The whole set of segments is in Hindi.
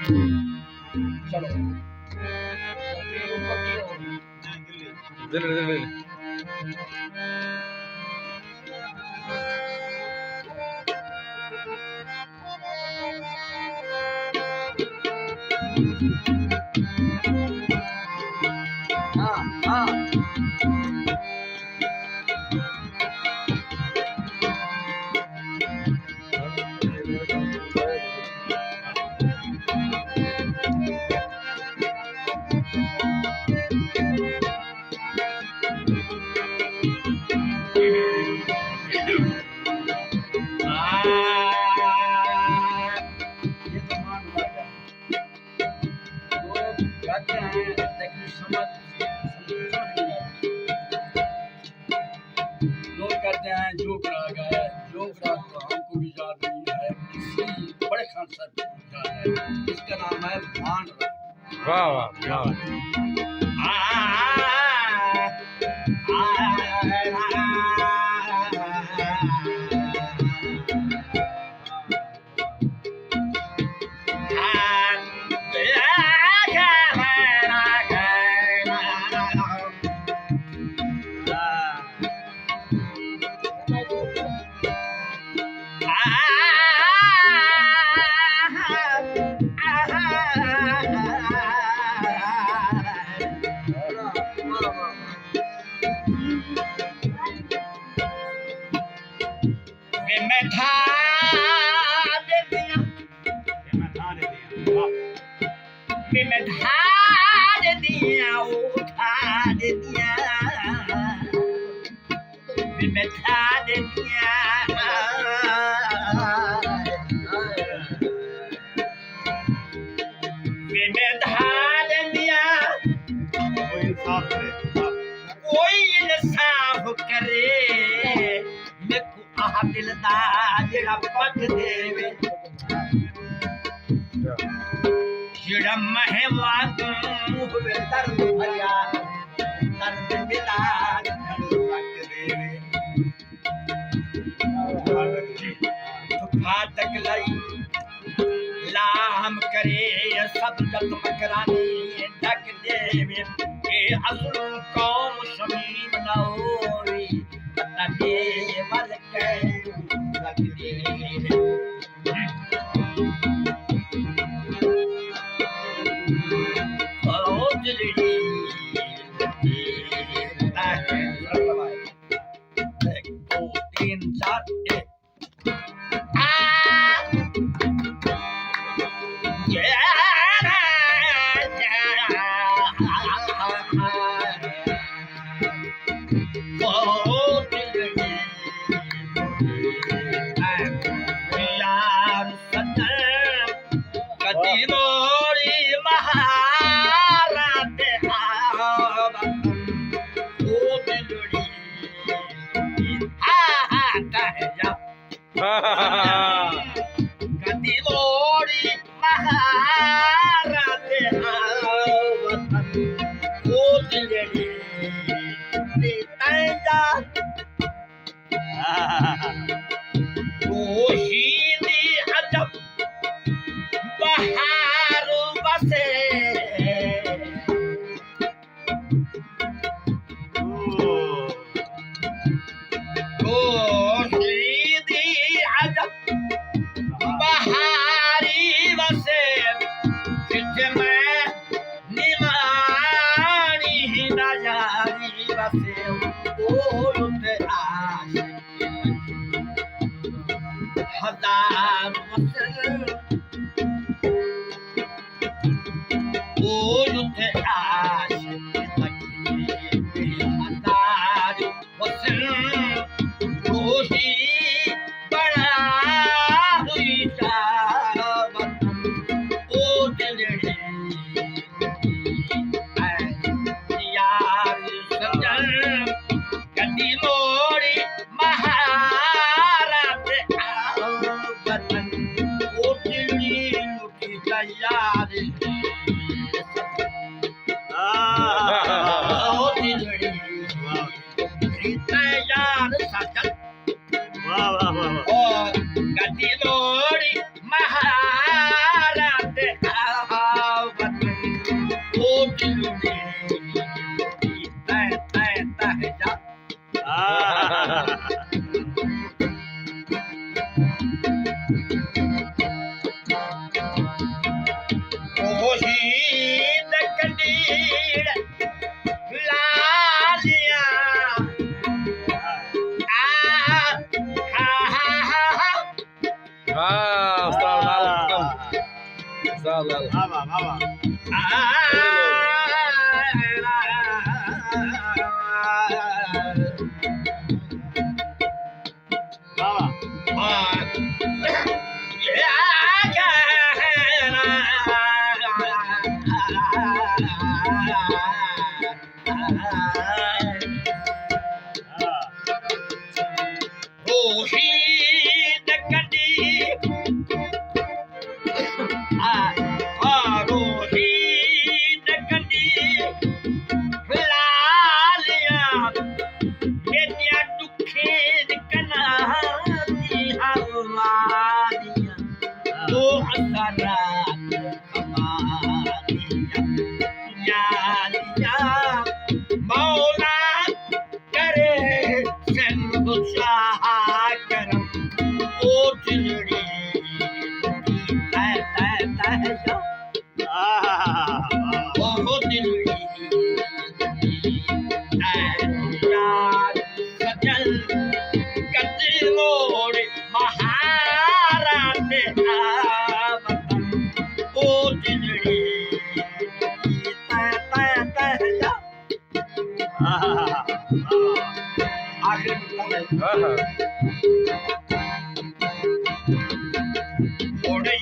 चलो दिल्ली दिल्ली हाँ हाँ ये तो मान लगा वो गाते हैं लेकिन समझ नहीं आती। लोग कहते हैं जोक राग है, जोक राग तो हमको भी याद नहीं है, किसी बड़े खान साहब को याद है, इसका नाम है मान राग। वाह वाह क्या बात है। मैं था दे दिया, मैं था दे दिया, उठा दे दिया, मैं था दे दिया, मैं था दे दिया, कोई इंसाफ करे, मैं को आह दिलदार जड़ा पक देवे, जड़ा महवा तू हुए दर्द भरिया, दर्द मिला पक देवे, फाटक लाई लाम करे सब जत मकरानी ढक देवे, ये असलू कौम शमीम न होई, नबी वल के रख देवे। ओ दिलड़ी एक दो तीन चार और गति लोड़ी महाराज Sağ ol.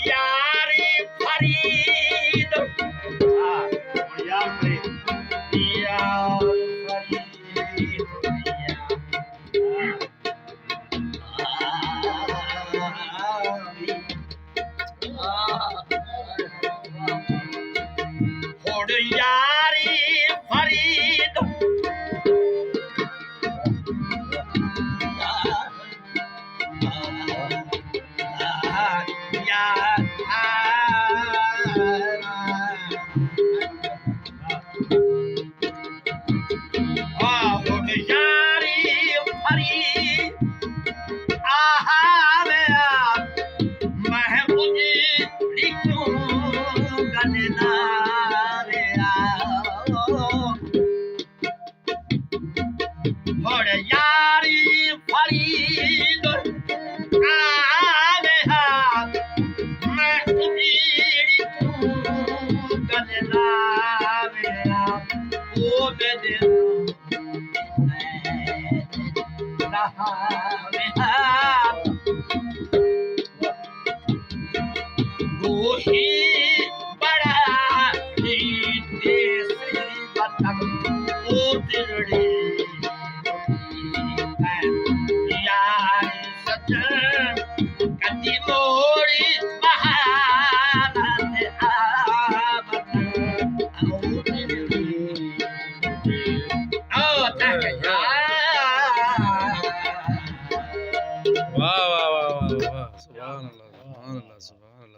यारी फरी